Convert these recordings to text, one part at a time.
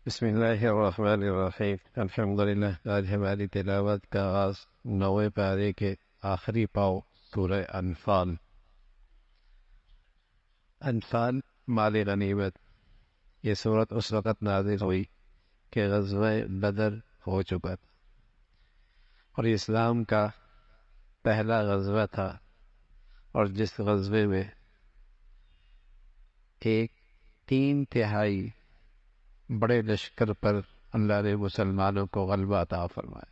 بسم اللہ الرحمن الرحیم الحمدللہ۔ آج ہماری تلاوت کا آغاز 9ویں پارے کے آخری پاؤ سورہ انفال۔ انفال مال غنیمت۔ یہ سورت اس وقت نازل ہوئی کہ غزوہ بدر ہو چکا تھا اور اسلام کا پہلا غزوہ تھا، اور جس غزوے میں ایک 3/3 بڑے لشکر پر اللہ نے مسلمانوں کو غلبہ عطا فرمایا۔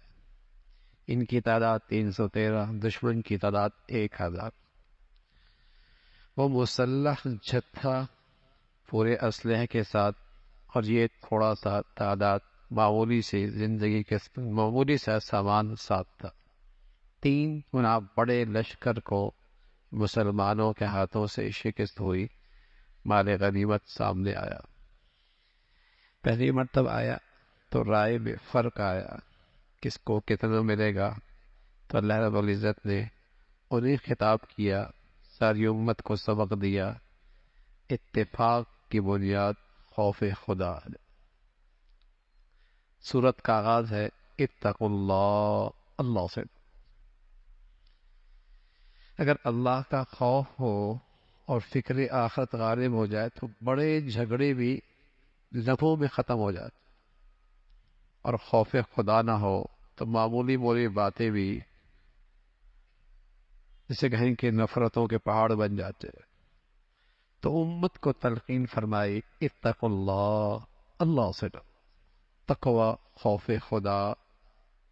ان کی تعداد 313، دشمن کی تعداد 1000۔ وہ مسلح جتھا پورے اسلحے کے ساتھ، اور یہ تھوڑا سا تعداد معمولی سی زندگی کے معمولی سا سامان ساتھ تھا۔ 3 گنا بڑے لشکر کو مسلمانوں کے ہاتھوں سے شکست ہوئی۔ مال غنیمت سامنے آیا۔ پہلی مرتبہ آیا تو رائے میں فرق آیا، کس کو کتنا ملے گا، تو اللہ رب العزت نے انہیں خطاب کیا، ساری امت کو سبق دیا، اتفاق کی بنیاد خوف خدا ہے۔ سورت کا آغاز ہے اتقوا اللہ، اللہ سے۔ اگر اللہ کا خوف ہو اور فکر آخرت غالب ہو جائے تو بڑے جھگڑے بھی لمحوں میں ختم ہو جاتے، اور خوف خدا نہ ہو تو معمولی مولی باتیں بھی جسے کہیں کہ نفرتوں کے پہاڑ بن جاتے۔ تو امت کو تلقین فرمائی اتقوا اللہ، اللہ سے ڈرو۔ تقوی، خوف خدا،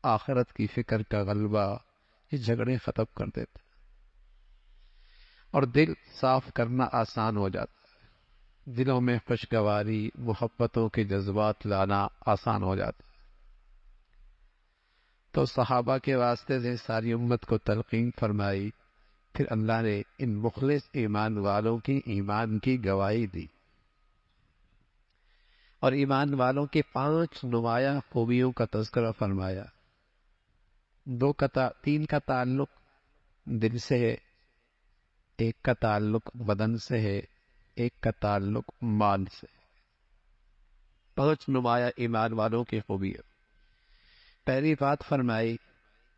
آخرت کی فکر کا غلبہ، یہ جھگڑے ختم کر دیتے اور دل صاف کرنا آسان ہو جاتا ہے۔ دلوں میں خوشگواری، محبتوں کے جذبات لانا آسان ہو جاتا ہے۔ تو صحابہ کے واسطے سے ساری امت کو تلقین فرمائی۔ پھر اللہ نے ان مخلص ایمان والوں کی ایمان کی گواہی دی، اور ایمان والوں کے 5 نمایاں خوبیوں کا تذکرہ فرمایا۔ 3 کا تعلق دل سے ہے، 1 کا تعلق بدن سے ہے، 1 کا تعلق مال سے ہے۔ 5 نمایاں ایمان والوں کی خوبیاں۔ پہلی بات فرمائی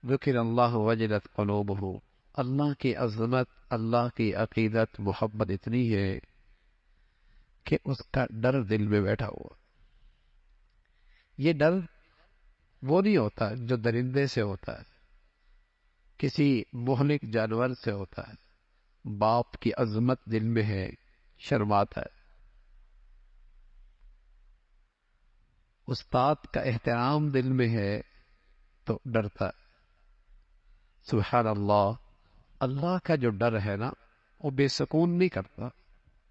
ذکر اللہ وجلت قلوبہم، اللہ کی عظمت، اللہ کی عقیدت، محبت اتنی ہے کہ اس کا ڈر دل میں بیٹھا ہوا۔ یہ ڈر وہ نہیں ہوتا جو درندے سے ہوتا ہے، کسی مہلک جانور سے ہوتا ہے۔ باپ کی عظمت دل میں ہے، شرماتا ہے۔ استاد کا احترام دل میں ہے تو ڈرتا ہے۔ سبحان اللہ، اللہ کا جو ڈر ہے نا، وہ بے سکون نہیں کرتا،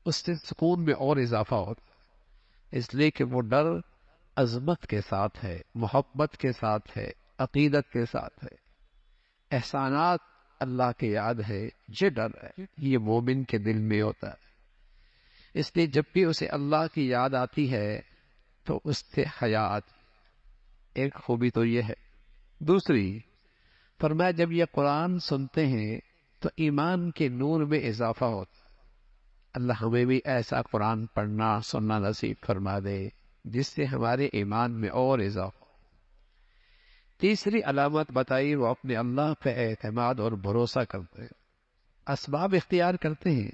اس سے سکون میں اور اضافہ ہوتا ہے، اس لیے کہ وہ ڈر عظمت کے ساتھ ہے، محبت کے ساتھ ہے، عقیدت کے ساتھ ہے، احسانات اللہ کے یاد ہے۔ یہ ڈر ہے، یہ مومن کے دل میں ہوتا ہے۔ اس لیے جب بھی اسے اللہ کی یاد آتی ہے تو اس سے حیا آتی ہے۔ ایک خوبی تو یہ ہے۔ دوسری فرمایا جب یہ قرآن سنتے ہیں تو ایمان کے نور میں اضافہ ہوتا ہے۔ اللہ ہمیں بھی ایسا قرآن پڑھنا سننا نصیب فرما دے جس سے ہمارے ایمان میں اور اضافہ ہو۔ تیسری علامت بتائی، وہ اپنے اللہ پہ اعتماد اور بھروسہ کرتے ہیں۔ اسباب اختیار کرتے ہیں،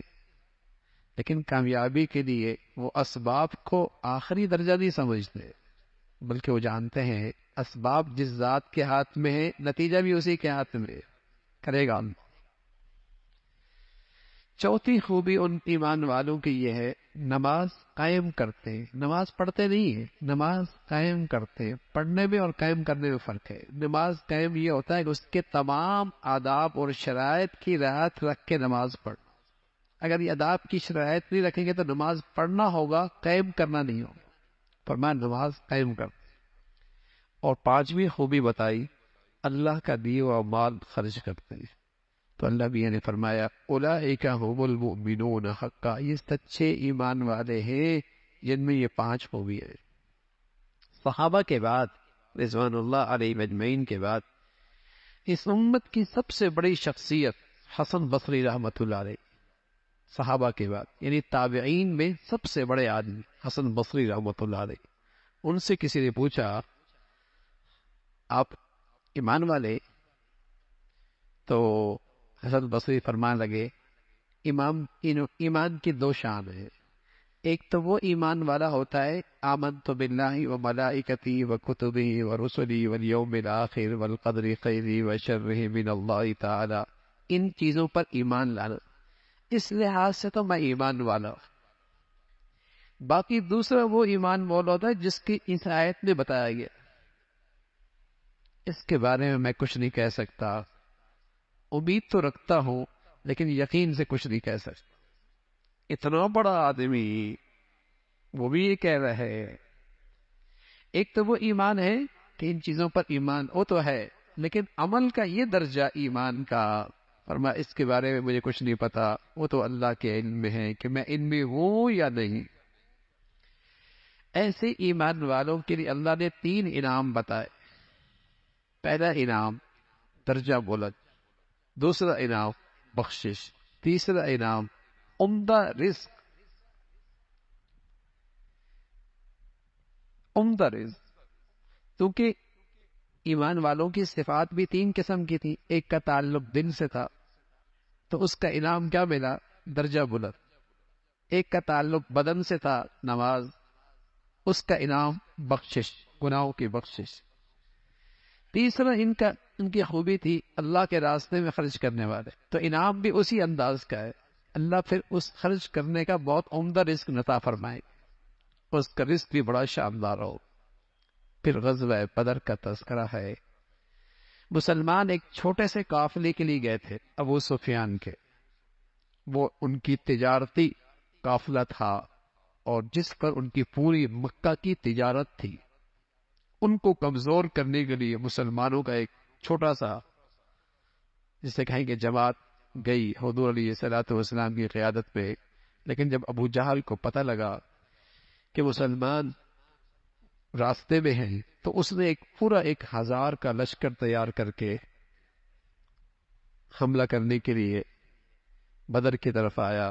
لیکن کامیابی کے لیے وہ اسباب کو آخری درجہ نہیں سمجھتے، بلکہ وہ جانتے ہیں اسباب جس ذات کے ہاتھ میں ہے، نتیجہ بھی اسی کے ہاتھ میں ہے، کرے گا اللہ۔ چوتھی خوبی ان ایمان والوں کی یہ ہے، نماز قائم کرتے ہیں۔ نماز پڑھتے نہیں ہیں، نماز قائم کرتے ہیں۔ پڑھنے میں اور قائم کرنے میں فرق ہے۔ نماز قائم یہ ہوتا ہے کہ اس کے تمام آداب اور شرائط کی رعایت رکھ کے نماز پڑھنا۔ اگر یہ آداب کی شرائط نہیں رکھیں گے تو نماز پڑھنا ہوگا، قائم کرنا نہیں ہوگا۔ فرمایا نماز قائم کرتے۔ اور 5ویں خوبی بتائی، اللہ کا دیا ہوا مال خرچ کرتے ہیں۔ تو اللہ بھی نے فرمایا اولئک هم المؤمنون حقا، یہ سچے ایمان والے ہیں جن میں یہ 5 خوبی ہیں۔ صحابہ کے بعد رضوان اللہ علیہ مجمعین کے بعد اس امت کی سب سے بڑی شخصیت حسن بصری رحمۃ اللہ علیہ، صحابہ کے بعد یعنی تابعین میں سب سے بڑے آدمی حسن بصری رحمۃ اللہ علیہ، ان سے کسی نے پوچھا آپ ایمان والے؟ تو حسن بصری فرمان لگے ایمان کی دو شان ہے، ایک تو وہ ایمان والا ہوتا ہے آمنت باللہ و ملائکتی و کتبی و رسلی والیوم الآخر والقدر خیری و شرہ من اللہ تعالی، ان چیزوں پر ایمان لانا، اس لحاظ سے تو میں ایمان والا ہوں۔ باقی دوسرا وہ ایمان والا ہوتا ہے جس کی اس آیت میں بتایا گیا، اس کے بارے میں کچھ نہیں کہہ سکتا، امید تو رکھتا ہوں لیکن یقین سے کچھ نہیں کہہ سکتا۔ اتنا بڑا آدمی وہ بھی یہ کہہ رہے ہیں۔ ایک تو وہ ایمان ہے کہ ان چیزوں پر ایمان وہ تو ہے، لیکن عمل کا یہ درجہ ایمان کا، فرما اس کے بارے میں مجھے کچھ نہیں پتا، وہ تو اللہ کے علم میں ہے کہ میں ان میں ہوں یا نہیں۔ ایسے ایمان والوں کے لیے اللہ نے 3 انعام بتائے۔ پہلا انعام درجہ بلند، دوسرا انعام بخشش، تیسرا انعام عمدہ رزق۔ عمدہ رزق کیونکہ ایمان والوں کی صفات بھی 3 قسم کی تھی، ایک کا تعلق دل سے تھا تو اس کا انعام کیا ملا؟ درجہ بلند۔ ایک کا تعلق بدن سے تھا، نماز، اس کا انعام بخشش، گناہوں کی بخشش۔ تیسرا ان کی خوبی تھی اللہ کے راستے میں خرچ کرنے والے، تو انعام بھی اسی انداز کا ہے، اللہ پھر اس خرچ کرنے کا بہت عمدہ رزق عطا فرمائے، اس کا رزق بھی بڑا شاندار ہو۔ پھر غزوہ بدر کا تذکرہ ہے۔ مسلمان ایک چھوٹے سے قافلے کے لیے گئے تھے ابو سفیان کے، وہ ان کی تجارتی قافلہ تھا اور جس پر ان کی پوری مکہ کی تجارت تھی۔ ان کو کمزور کرنے کے لیے مسلمانوں کا ایک چھوٹا سا، جسے کہیں گے جماعت، گئی حضور علیہ الصلوۃ والسلام کی قیادت میں۔ لیکن جب ابو جہل کو پتہ لگا کہ مسلمان راستے میں ہیں تو اس نے پورا 1000 کا لشکر تیار کر کے حملہ کرنے کے لیے بدر کی طرف آیا۔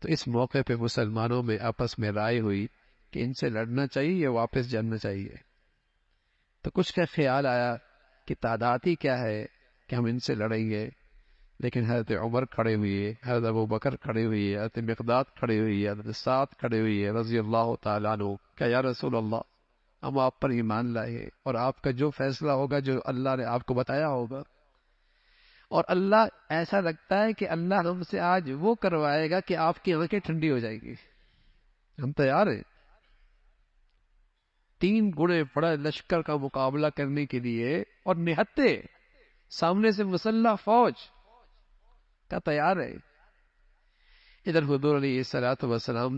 تو اس موقع پہ مسلمانوں میں آپس میں رائے ہوئی کہ ان سے لڑنا چاہیے یا واپس جانا چاہیے۔ تو کچھ کا خیال آیا کہ تعداد ہی کیا ہے کہ ہم ان سے لڑیں گے، لیکن حضرت عمر کھڑے ہوئے، حضرت ابو بکر کھڑے ہوئے، حضرت مقداد کھڑے ہوئے، حضرت سعد کھڑے ہوئے رضی اللہ تعالیٰ عنہ، کہ یا رسول اللہ ہم آپ پر ایمان لائے اور آپ کا جو فیصلہ ہوگا، جو اللہ نے آپ کو بتایا ہوگا، اور اللہ ایسا لگتا ہے کہ اللہ ہم سے آج وہ کروائے گا کہ آپ کی آنکھیں ٹھنڈی ہو جائیں گی، ہم تیار ہیں 3 گنے بڑا لشکر کا مقابلہ کرنے کے لیے، اور نہتے سامنے سے مسلح فوج کا تیار ہے۔ ادھر حضور علیہ الصلوۃ والسلام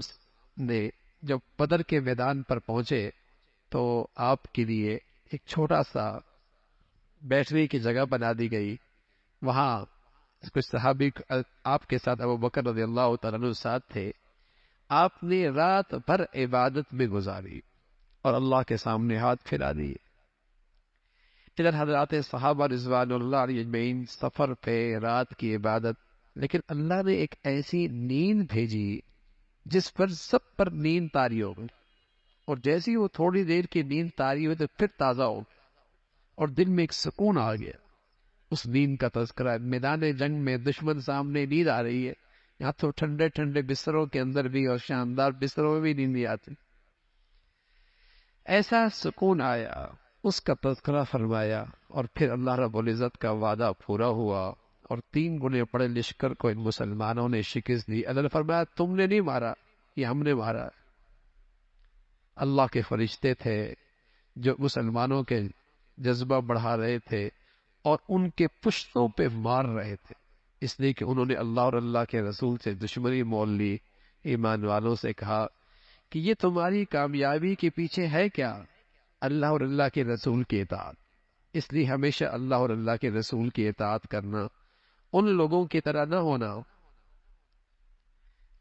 نے جب بدر کے میدان پر پہنچے تو آپ کے لیے ایک چھوٹا سا بیٹھنے کی جگہ بنا دی گئی، وہاں کچھ صحابی آپ کے ساتھ ابو بکر رضی اللہ تعالیٰ عنہ ساتھ تھے۔ آپ نے رات بھر عبادت میں گزاری اور اللہ کے سامنے ہاتھ پھیلا دیے۔ ادھر حضرات صحابہ رضوان اللہ علیہ اجمعین سفر پہ، رات کی عبادت، لیکن اللہ نے ایک ایسی نیند بھیجی جس پر سب پر نیند طاری ہو گئی، اور جیسی وہ تھوڑی دیر کی نیند طاری ہوئی تو پھر تازہ ہو گئی اور دل میں ایک سکون آ گیا۔ اس نیند کا تذکرہ ہے۔ میدان جنگ میں دشمن سامنے نیند آ رہی ہے، یہاں تو ٹھنڈے ٹھنڈے بستروں کے اندر بھی اور شاندار بستروں میں بھی نیند نہیں آتی، ایسا سکون آیا، اس کا تذکرہ فرمایا، اور پھر اللہ رب العزت کا وعدہ پورا ہوا اور 3 گنے بڑے لشکر کو ان مسلمانوں نے شکست دی۔ اللہ نے فرمایا تم نے نہیں مارا، یہ ہم نے مارا۔ اللہ کے فرشتے تھے جو مسلمانوں کے جذبہ بڑھا رہے تھے اور ان کے پشتوں پہ مار رہے تھے، اس لیے کہ انہوں نے اللہ اور اللہ کے رسول سے دشمنی مول لی۔ ایمان والوں سے کہا کہ یہ تمہاری کامیابی کے پیچھے ہے کیا؟ اللہ اور اللہ کے رسول کی اطاعت۔ اس لیے ہمیشہ اللہ اور اللہ کے رسول کی اطاعت کرنا، ان لوگوں کی طرح نہ ہونا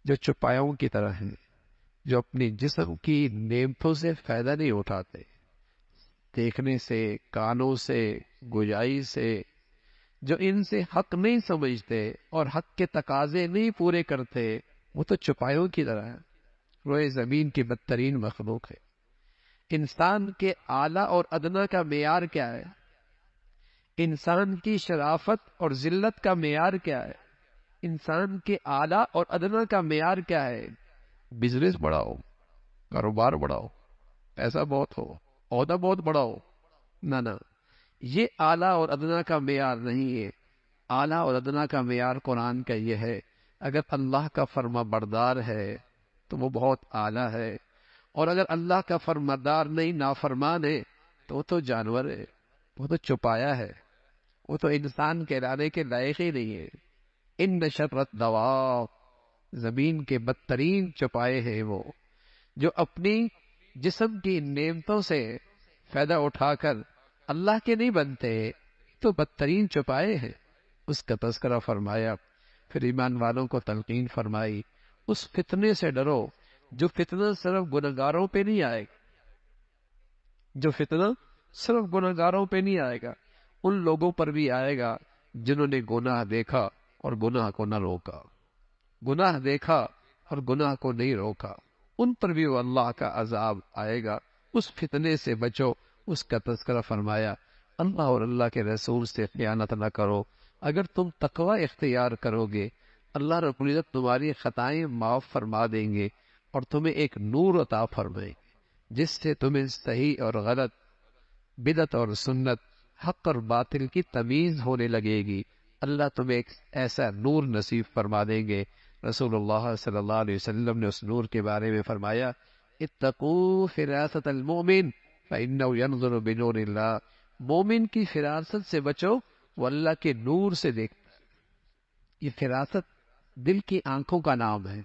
جو چپایوں کی طرح ہیں، جو اپنی جسم کی نعمتوں سے فائدہ نہیں اٹھاتے، دیکھنے سے، کانوں سے، گویائی سے، جو ان سے حق نہیں سمجھتے اور حق کے تقاضے نہیں پورے کرتے، وہ تو چپایوں کی طرح ہے، روئے زمین کی بدترین مخلوق ہے۔ انسان کے اعلیٰ اور ادنا کا معیار کیا ہے؟ انسان کی شرافت اور ذلت کا معیار کیا ہے؟ انسان کے اعلیٰ اور ادنا کا معیار کیا ہے؟ بزنس بڑھاؤ، کاروبار بڑھاؤ، پیسہ بہت ہو، عہدہ بہت بڑا ہو، نہ یہ اعلیٰ اور ادنا کا معیار نہیں ہے۔ اعلیٰ اور ادنا کا معیار قرآن کا یہ ہے، اگر اللہ کا فرما بردار ہے تو وہ بہت اعلیٰ ہے، اور اگر اللہ کا فرمانبردار نہیں، نافرمان ہے، تو وہ تو جانور ہے، وہ تو چپایا ہے، وہ تو انسان کہلانے کے لائق ہی نہیں ہے۔ ان شر الدواب، زمین کے بدترین چپائے ہیں وہ، جو اپنی جسم کی نعمتوں سے فائدہ اٹھا کر اللہ کے نہیں بنتے، تو بدترین چپائے ہیں۔ اس کا تذکرہ فرمایا، پھر ایمان والوں کو تلقین فرمائی، اس فتنے سے ڈرو جو فتنہ صرف گنہگاروں پہ نہیں آئے گا، جو فتنہ صرف گنہگاروں پہ نہیں آئے گا، ان لوگوں پر بھی آئے گا جنہوں نے گناہ دیکھا اور گناہ کو نہ روکا، گناہ دیکھا اور گناہ کو نہیں روکا، ان پر بھی وہ اللہ کا عذاب آئے گا۔ اس فتنے سے بچو، اس کا تذکرہ فرمایا۔ اللہ اور اللہ کے رسول سے خیانت نہ کرو، اگر تم تقوی اختیار کرو گے اللہ رب العزت تمہاری خطائیں معاف فرما دیں گے اور تمہیں ایک نور عطا فرمائیں گے جس سے تمہیں صحیح اور غلط، بدعت اور سنت، حق اور باطل کی تمیز ہونے لگے گی۔ اللہ تمہیں ایک ایسا نور نصیب فرما دیں گے۔ رسول اللہ صلی اللہ علیہ وسلم نے اس نور کے بارے میں فرمایا، اتقوا فراست المؤمن فإنه ينظر بنور اللہ، مومن کی فراست سے بچو، وہ اللہ کے نور سے دیکھتا ہے۔ یہ فراست دل کی آنکھوں کا نام ہے،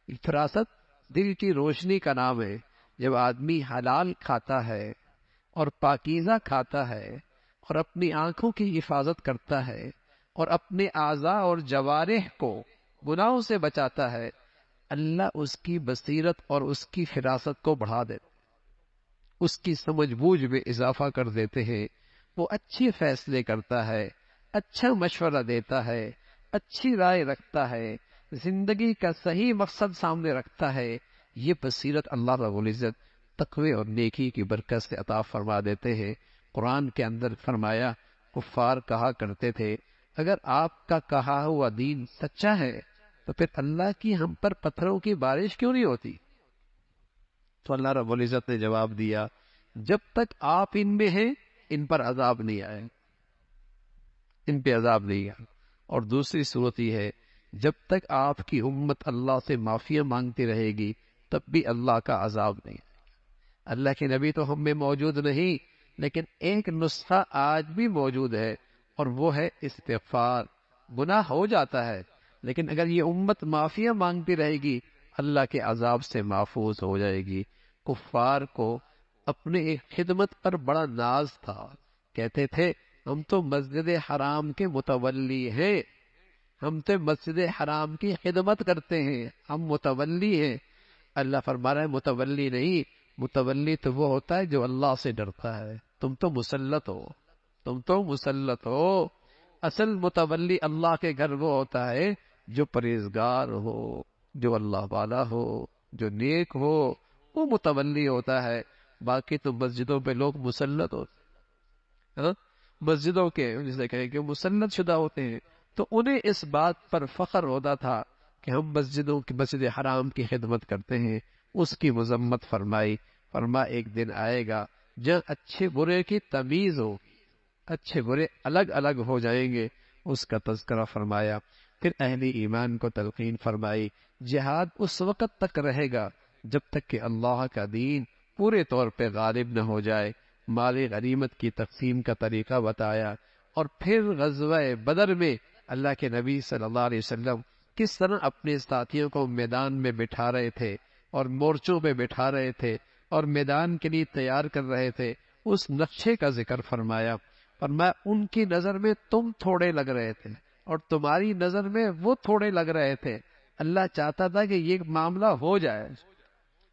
یہ فراست دل کی روشنی کا نام ہے۔ جب آدمی حلال کھاتا ہے اور پاکیزہ کھاتا ہے اور اپنی آنکھوں کی حفاظت کرتا ہے اور اپنے اعضاء اور جوارح کو گناہوں سے بچاتا ہے، اللہ اس کی بصیرت اور اس کی فراست کو بڑھا دیتے، اس کی سمجھ بوجھ میں اضافہ کر دیتے ہیں۔ وہ اچھے فیصلے کرتا ہے، اچھا مشورہ دیتا ہے، اچھی رائے رکھتا ہے، زندگی کا صحیح مقصد سامنے رکھتا ہے۔ یہ بصیرت اللہ رب العزت تقوی اور نیکی کی برکت سے عطا فرما دیتے ہیں۔ قرآن کے اندر فرمایا، کفار کہا کرتے تھے، اگر آپ کا کہا ہوا دین سچا ہے تو پھر اللہ کی ہم پر پتھروں کی بارش کیوں نہیں ہوتی؟ تو اللہ رب العزت نے جواب دیا، جب تک آپ ان میں ہیں ان پر عذاب نہیں آئے، ان پہ عذاب نہیں آئے۔ اور دوسری صورت یہ ہے، جب تک آپ کی امت اللہ سے معافیاں مانگتی رہے گی تب بھی اللہ کا عذاب نہیں آئے گا۔ اللہ کے نبی تو ہم میں موجود نہیں، لیکن ایک نسخہ آج بھی موجود ہے، اور وہ ہے استغفار۔ گناہ ہو جاتا ہے، لیکن اگر یہ امت معافیاں مانگتی رہے گی اللہ کے عذاب سے محفوظ ہو جائے گی۔ کفار کو اپنے ایک خدمت پر بڑا ناز تھا، کہتے تھے ہم تو مسجد حرام کے متولی ہیں، ہم تو مسجد حرام کی خدمت کرتے ہیں، ہم متولی ہیں۔ اللہ فرما رہا ہے متولی نہیں، متولی تو وہ ہوتا ہے جو اللہ سے ڈرتا ہے، تم تو مسلط ہو، تم تو مسلط ہو۔ اصل متولی اللہ کے گھر وہ ہوتا ہے جو پرہیزگار ہو، جو اللہ والا ہو، جو نیک ہو، وہ متولی ہوتا ہے۔ باقی تو مسجدوں پہ لوگ مسلط ہوتے ہیں، مسجدوں کے جسے کہیں کہ مسلط شدہ ہوتے ہیں، تو انہیں اس بات پر فخر ہوتا تھا کہ ہم مسجدوں کی، مسجد حرام کی خدمت کرتے ہیں۔ اس کی مذمت فرمائی، ایک دن آئے گا جہاں اچھے برے کی تمیز ہو، اچھے برے الگ الگ ہو جائیں گے، اس کا تذکرہ فرمایا۔ پھر اہل ایمان کو تلقین فرمائی، جہاد اس وقت تک رہے گا جب تک کہ اللہ کا دین پورے طور پہ غالب نہ ہو جائے۔ مال غنیمت کی تقسیم کا طریقہ بتایا، اور پھر غزوہ بدر میں اللہ کے نبی صلی اللہ علیہ وسلم کس طرح اپنے ساتھیوں کو میدان میں بٹھا رہے تھے اور مورچوں پہ بٹھا رہے تھے اور میدان کے لیے تیار کر رہے تھے، اس نقشے کا ذکر فرمایا۔ ان کی نظر میں تم تھوڑے لگ رہے تھے اور تمہاری نظر میں وہ تھوڑے لگ رہے تھے۔ اللہ چاہتا تھا کہ یہ معاملہ ہو جائے،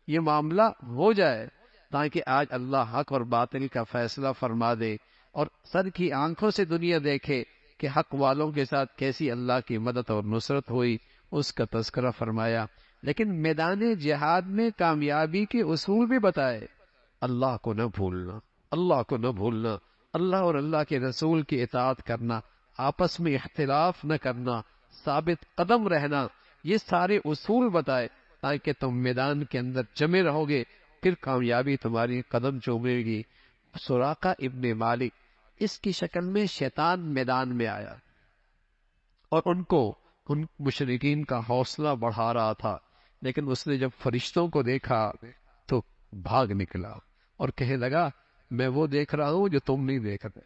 یہ معاملہ ہو جائے، تاکہ آج اللہ حق اور باطل کا فیصلہ فرما دے اور سر کی آنکھوں سے دنیا دیکھے کہ حق والوں کے ساتھ کیسی اللہ کی مدد اور نصرت ہوئی، اس کا تذکرہ فرمایا۔ لیکن میدان جہاد میں کامیابی کے اصول بھی بتائے، اللہ کو نہ بھولنا، اللہ کو نہ بھولنا، اللہ اور اللہ کے رسول کی اطاعت کرنا، آپس میں اختلاف نہ کرنا، ثابت قدم رہنا، یہ سارے اصول بتائے تاکہ تم میدان کے اندر جمے رہو گے، پھر کامیابی تمہاری قدم چومے گی۔ سراقہ ابن مالک، اس کی شکل میں شیطان میدان میں آیا اور ان مشرکین کا حوصلہ بڑھا رہا تھا، لیکن اس نے جب فرشتوں کو دیکھا تو بھاگ نکلا اور کہنے لگا میں وہ دیکھ رہا ہوں جو تم نہیں دیکھ رہے،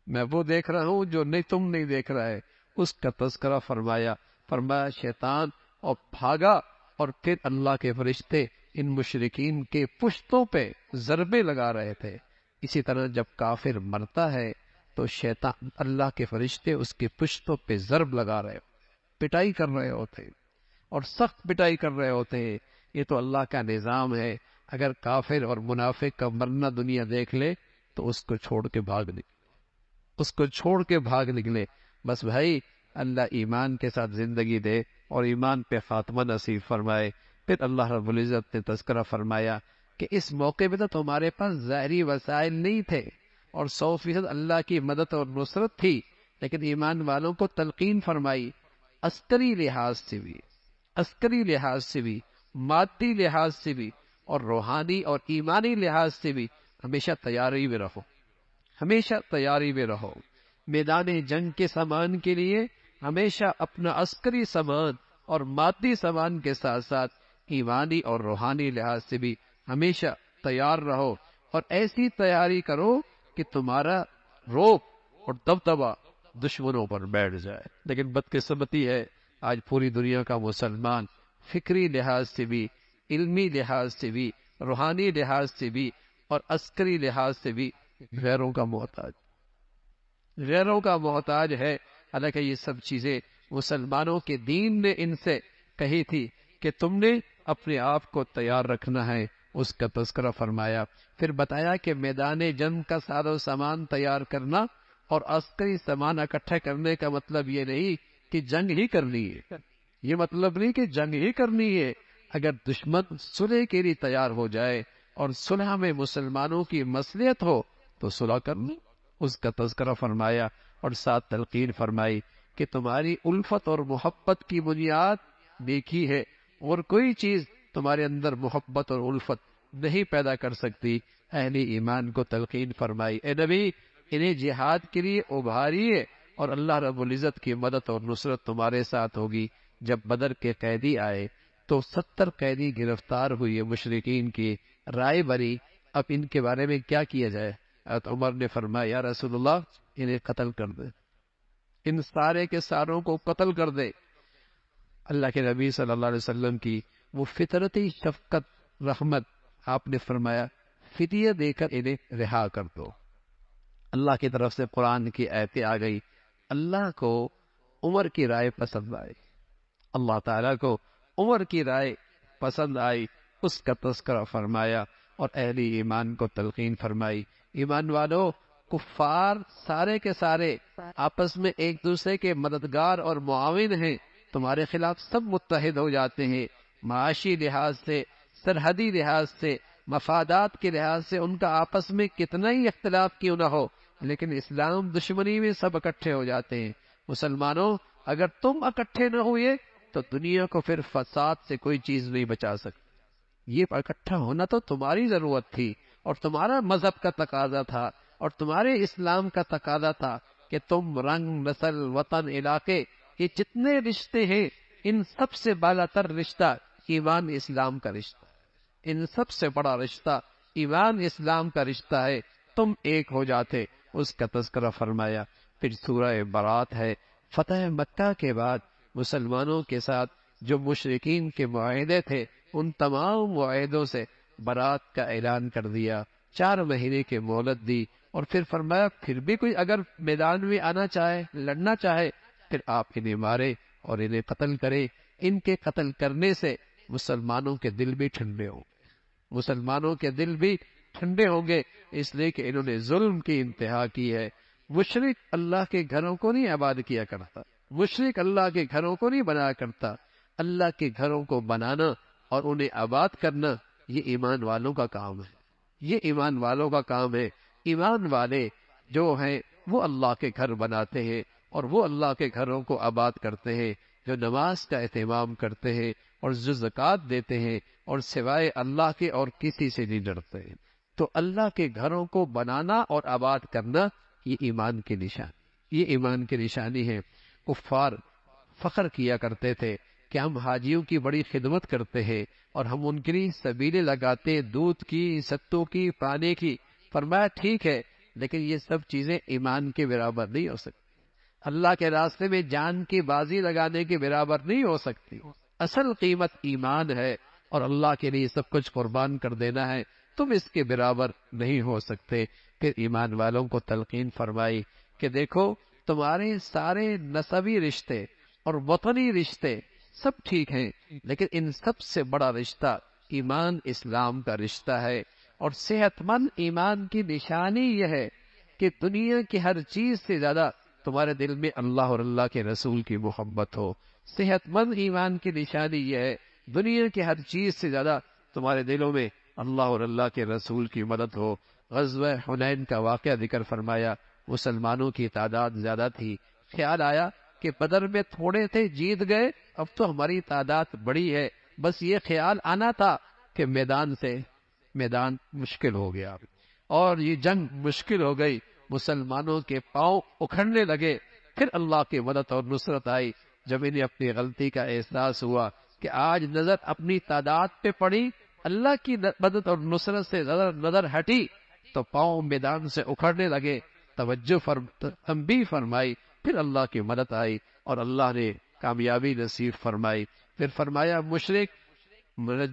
میں وہ دیکھ رہا ہوں جو تم نہیں دیکھ رہے۔ اس کا تذکرہ فرمایا شیطان اور بھاگا، اور پھر اللہ کے فرشتے ان مشرکین کے پشتوں پہ ضربے لگا رہے تھے۔ اسی طرح جب کافر مرتا ہے تو شیطان، اللہ کے فرشتے اس کے پشتوں پہ ضرب لگا رہے ہوتے، پٹائی کر رہے ہوتے اور سخت پٹائی کر رہے ہوتے ہیں۔ یہ تو اللہ کا نظام ہے، اگر کافر اور منافق کا مرنا دنیا دیکھ لے تو اس کو چھوڑ کے بھاگ نکلے، اس کو چھوڑ کے بھاگ نکلے۔ بس بھائی اللہ ایمان کے ساتھ زندگی دے اور ایمان پہ خاتمہ نصیب فرمائے۔ پھر اللہ رب العزت نے تذکرہ فرمایا کہ اس موقع پہ تو تمہارے پاس ظاہری وسائل نہیں تھے اور 100% اللہ کی مدد اور نصرت تھی، لیکن ایمان والوں کو تلقین فرمائی عسکری لحاظ سے بھی، عسکری لحاظ سے بھی، مادی لحاظ سے بھی، اور روحانی اور ایمانی لحاظ سے بھی ہمیشہ تیاری میں رہو، ہمیشہ تیاری میں رہو۔ میدان جنگ کے سامان کے لیے ہمیشہ اپنا عسکری سامان اور مادی سامان کے ساتھ ساتھ ایمانی اور روحانی لحاظ سے بھی ہمیشہ تیار رہو، اور ایسی تیاری کرو کہ تمہارا روب اور دبدبا دشمنوں پر بیٹھ جائے۔ لیکن بدقسمتی ہے آج پوری دنیا کا مسلمان فکری لحاظ سے بھی، علمی لحاظ سے بھی، روحانی لحاظ سے بھی اور عسکری لحاظ سے بھی غیروں کا محتاج، غیروں کا محتاج ہے۔ حالانکہ یہ سب چیزیں مسلمانوں کے دین نے ان سے کہی تھی کہ تم نے اپنے آپ کو تیار رکھنا ہے، اس کا تذکرہ فرمایا۔ پھر بتایا کہ میدان جنگ کا ساز و سامان تیار کرنا اور عسکری سامان اکٹھا کرنے کا مطلب یہ نہیں کہ جنگ ہی کرنی ہے، یہ مطلب نہیں کہ جنگ ہی کرنی ہے۔ اگر دشمن صلح کے لیے تیار ہو جائے اور صلح میں مسلمانوں کی مصلحت ہو تو صلح کرنی، اس کا تذکرہ فرمایا، اور ساتھ تلقین فرمائی کہ تمہاری الفت اور محبت کی بنیاد نیکی ہے، اور کوئی چیز تمہارے اندر محبت اور الفت نہیں پیدا کر سکتی۔ اہل ایمان کو تلقین فرمائی اے نبی انہیں جہاد کے لیے ابھاریے، اور اللہ رب العزت کی مدد اور نصرت تمہارے ساتھ ہوگی۔ جب بدر کے قیدی آئے تو 70 قیدی گرفتار ہوئے مشرکین کی، رائے بری اب ان کے بارے میں کیا کیا جائے۔ حضرت عمر نے فرمایا یا رسول اللہ انہیں قتل کر دے، ان سارے کے ساروں کو قتل کر دے۔ اللہ کے نبی صلی اللہ علیہ وسلم کی وہ فطرتی شفقت رحمت، آپ نے فرمایا فدیہ دے کر انہیں رہا کر دو۔ اللہ کی طرف سے قرآن کی آیتیں آ گئی، اللہ کو عمر کی رائے پسند آئی، اللہ تعالیٰ کو عمر کی رائے پسند آئی، اس کا تذکرہ فرمایا اور اہل ایمان کو تلقین فرمائی۔ ایمان والو، کفار سارے کے سارے آپس میں ایک دوسرے کے مددگار اور معاون ہیں، تمہارے خلاف سب متحد ہو جاتے ہیں، معاشی لحاظ سے، سرحدی لحاظ سے، مفادات کے لحاظ سے ان کا آپس میں کتنا ہی اختلاف کیوں نہ ہو، لیکن اسلام دشمنی میں سب اکٹھے ہو جاتے ہیں۔ مسلمانوں، اگر تم اکٹھے نہ ہوئے تو دنیا کو پھر فساد سے کوئی چیز نہیں بچا سکتی۔ یہ اکٹھا ہونا تو تمہاری ضرورت تھی، اور تمہارا مذہب کا تقاضا تھا، اور تمہارے اسلام کا تقاضا تھا کہ تم رنگ، نسل، وطن، علاقے، یہ جتنے رشتے ہیں ان سب سے بالا تر رشتہ ایمان اسلام کا رشتہ ہے، ان سب سے بڑا رشتہ ایمان اسلام کا رشتہ ہے، تم ایک ہو جاتے، اس کا تذکرہ فرمایا۔ پھر سورہ برات ہے، فتح مکہ کے بعد مسلمانوں کے ساتھ جو مشرکین کے معاہدے تھے ان تمام معاہدوں سے برات کا اعلان کر دیا، 4 مہینے کی مہلت دی، اور پھر فرمایا پھر بھی کوئی اگر میدان میں آنا چاہے، لڑنا چاہے، پھر آپ انہیں مارے اور انہیں قتل کرے۔ ان کے قتل کرنے سے مسلمانوں کے دل بھی ٹھنڈے ہوں گے، مسلمانوں کے دل بھی ٹھنڈے ہوں گے، اس لیے کہ انہوں نے ظلم کی انتہا کی ہے۔ مشرک اللہ کے گھروں کو نہیں آباد کیا کرتا، مشرک اللہ کے گھروں کو نہیں بنایا کرتا، اللہ کے گھروں کو بنانا اور انہیں آباد کرنا یہ ایمان والوں کا کام ہے، یہ ایمان والوں کا کام ہے۔ ایمان والے جو ہیں وہ اللہ کے گھر بناتے ہیں اور وہ اللہ کے گھروں کو آباد کرتے ہیں، جو نماز کا اہتمام کرتے ہیں اور جو زکوٰۃ دیتے ہیں اور سوائے اللہ کے اور کسی سے نہیں ڈرتے ہیں۔ تو اللہ کے گھروں کو بنانا اور آباد کرنا یہ ایمان کی نشانی، یہ ایمان کی نشانی ہے۔ کفار فخر کیا کرتے تھے کہ ہم حاجیوں کی بڑی خدمت کرتے ہیں اور ہم ان کے لیے سبیلیں لگاتے، دودھ کی، ستو کی، پانی کی۔ فرمایا ٹھیک ہے، لیکن یہ سب چیزیں ایمان کے برابر نہیں ہو سکتی، اللہ کے راستے میں جان کی بازی لگانے کے برابر نہیں ہو سکتی۔ اصل قیمت ایمان ہے اور اللہ کے لیے سب کچھ قربان کر دینا ہے، تم اس کے برابر نہیں ہو سکتے۔ پھر ایمان والوں کو تلقین فرمائی کہ دیکھو تمہارے سارے نسبی رشتے اور وطنی رشتے سب ٹھیک ہیں، لیکن ان سب سے بڑا رشتہ ایمان اسلام کا رشتہ ہے، اور صحت مند ایمان کی نشانی یہ ہے کہ دنیا کی ہر چیز سے زیادہ تمہارے دل میں اللہ اور اللہ کے رسول کی محبت ہو۔ صحت مند ایمان کی نشانی یہ ہے دنیا کی ہر چیز سے زیادہ تمہارے دلوں میں اللہ اور اللہ کے رسول کی مدد ہو۔ غزوہ حنین کا واقعہ ذکر فرمایا، مسلمانوں کی تعداد زیادہ تھی، خیال آیا کہ بدر میں تھوڑے تھے، جیت گئے، اب تو ہماری تعداد بڑی ہے۔ بس یہ خیال آنا تھا کہ میدان مشکل ہو گیا اور یہ جنگ مشکل ہو گئی، مسلمانوں کے پاؤں اکھڑنے لگے۔ پھر اللہ کی مدد اور نصرت آئی جب انہیں اپنی غلطی کا احساس ہوا کہ آج نظر اپنی تعداد پہ پڑی، اللہ کی مدد اور نصرت سے نظر ہٹی تو پاؤں میدان سے اکھڑنے لگے۔ تنبیہ فرمائی، پھر اللہ کی مدد آئی اور اللہ نے کامیابی نصیب فرمائی۔ پھر فرمایا مشرک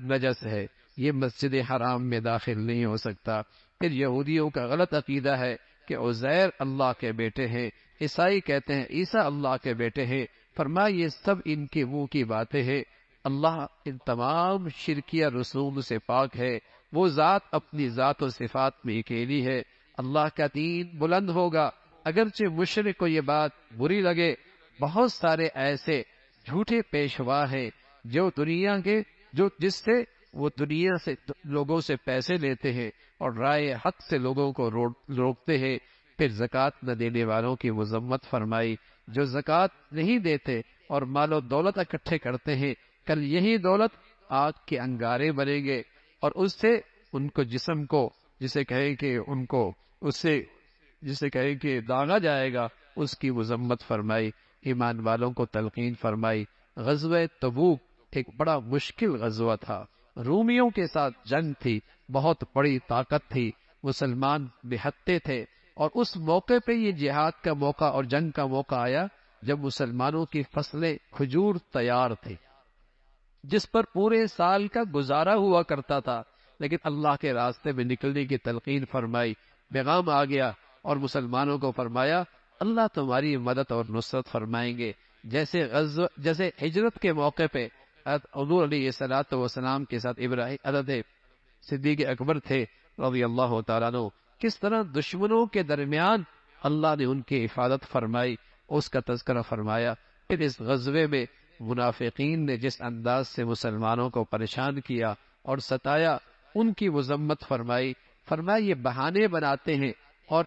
نجس ہے، یہ مسجد حرام میں داخل نہیں ہو سکتا۔ پھر یہودیوں کا غلط عقیدہ ہے کہ عزیر اللہ کے بیٹے ہیں، عیسائی کہتے ہیں عیسیٰ اللہ کے بیٹے ہیں۔ فرمایا یہ سب ان کے منہ کی باتیں ہیں، اللہ ان تمام شرکیہ رسوم سے پاک ہے، وہ ذات اپنی ذات و صفات میں اکیلی ہے، اللہ کا دین بلند ہوگا۔ اگرچہ مشرک کو یہ بات بری لگے، بہت سارے ایسے جھوٹے پیشوا ہیں جو جس سے وہ دنیا سے لوگوں سے پیسے لیتے ہیں اور رائے حق سے لوگوں کو روکتے ہیں۔ پھر زکوٰۃ نہ دینے والوں کی مذمت فرمائی، جو زکوٰۃ نہیں دیتے اور مال و دولت اکٹھے کرتے ہیں، کل یہی دولت آگ کے انگارے بنیں گے اور اس سے ان کو جسم کو جسے کہیں کہ داغا جائے گا، اس کی مذمت فرمائی۔ ایمان والوں کو تلقین فرمائی۔ غزوہ تبوک ایک بڑا مشکل غزوہ تھا، رومیوں کے ساتھ جنگ تھی، بہت بڑی طاقت تھی، مسلمان نہتے تھے، اور اس موقع پہ یہ جہاد کا موقع اور جنگ کا موقع آیا جب مسلمانوں کی فصلیں کھجور تیار تھی، جس پر پورے سال کا گزارا ہوا کرتا تھا، لیکن اللہ کے راستے میں نکلنے کی تلقین فرمائی، پیغام آ گیا اور مسلمانوں کو فرمایا اللہ تمہاری مدد اور نصرت فرمائیں گے۔ جیسے ہجرت کے موقع پہ حضور علیہ السلام کے ساتھ حضرت صدیق اکبر تھے رضی اللہ تعالیٰ عنہ، کس طرح دشمنوں کے درمیان اللہ نے ان کی حفاظت فرمائی، اس کا تذکرہ فرمایا۔ پھر اس غزوے میں منافقین نے جس انداز سے مسلمانوں کو پریشان کیا اور ستایا، ان کی مذمت فرمائی۔ یہ بہانے بناتے ہیں اور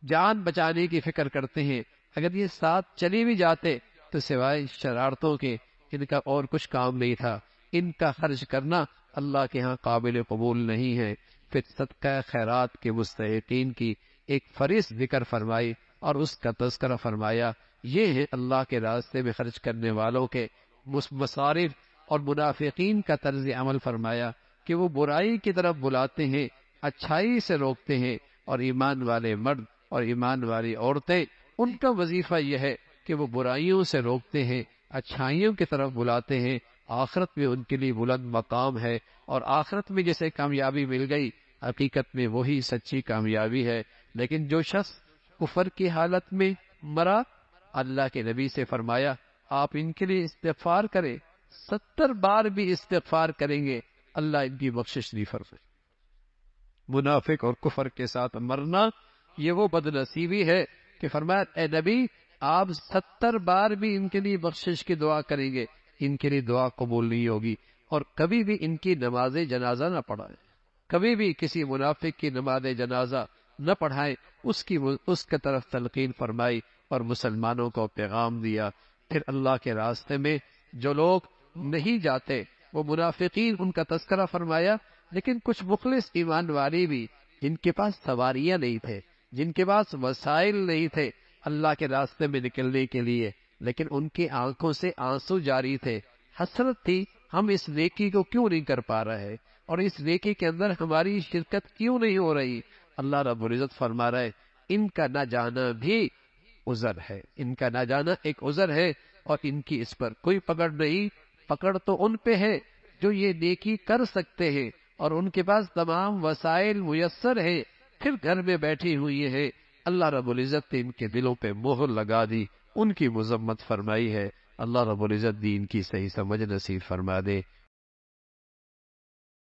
جان بچانے کی فکر کرتے ہیں، اگر یہ ساتھ چلے بھی جاتے تو سوائے شرارتوں کے ان کا اور کچھ کام نہیں تھا، ان کا خرچ کرنا اللہ کے ہاں قابل قبول نہیں ہے۔ پھر صدقہ خیرات کے مستحقین کی ایک فہرست ذکر فرمائی اور اس کا تذکرہ فرمایا، یہ ہے اللہ کے راستے میں خرچ کرنے والوں کے مصارف، اور منافقین کا طرز عمل فرمایا کہ وہ برائی کی طرف بلاتے ہیں، اچھائی سے روکتے ہیں، اور ایمان والے مرد اور ایمان والی عورتیں ان کا وظیفہ یہ ہے کہ وہ برائیوں سے روکتے ہیں، اچھائیوں کی طرف بلاتے ہیں۔ آخرت میں ان کے لیے بلند مقام ہے، اور آخرت میں جسے کامیابی مل گئی حقیقت میں وہی سچی کامیابی ہے۔ لیکن جو شخص کفر کی حالت میں مرا، اللہ کے نبی سے فرمایا آپ ان کے لیے استغفار کریں، 70 بار بھی استغفار کریں گے اللہ ان کی بخشش نہیں فرمائے۔ منافق اور کفر کے ساتھ مرنا یہ وہ بد نصیبی ہے کہ فرمایا اے نبی آپ 70 بار بھی ان کے لیے بخشش کی دعا کریں گے، ان کے لیے دعا قبول نہیں ہوگی، اور کبھی بھی ان کی نماز جنازہ نہ پڑھائیں، کبھی بھی کسی منافق کی نماز جنازہ نہ پڑھائے، اس کی طرف تلقین فرمائی اور مسلمانوں کو پیغام دیا۔ پھر اللہ کے راستے میں جو لوگ نہیں جاتے وہ منافقین، ان کا تذکرہ فرمایا، لیکن کچھ مخلص ایمان والے بھی جن کے پاس سواریاں نہیں تھے، جن کے پاس وسائل نہیں تھے اللہ کے راستے میں نکلنے کے لیے، لیکن ان کی آنکھوں سے آنسو جاری تھے، حسرت تھی ہم اس نیکی کو کیوں نہیں کر پا رہے اور اس نیکی کے اندر ہماری شرکت کیوں نہیں ہو رہی۔ اللہ رب العزت فرما رہے ان کا نہ جانا بھی عذر ہے، ان کا نہ جانا ایک عذر ہے، اور ان کی اس پر کوئی پکڑ نہیں۔ پکڑ تو ان پہ ہے جو یہ نیکی کر سکتے ہیں اور ان کے پاس تمام وسائل میسر ہیں، پھر گھر میں بیٹھی ہوئی ہیں۔ اللہ رب العزت نے ان کے دلوں پہ مہر لگا دی، ان کی مذمت فرمائی ہے۔ اللہ رب العزت دین کی صحیح سمجھ نصیب فرما دے۔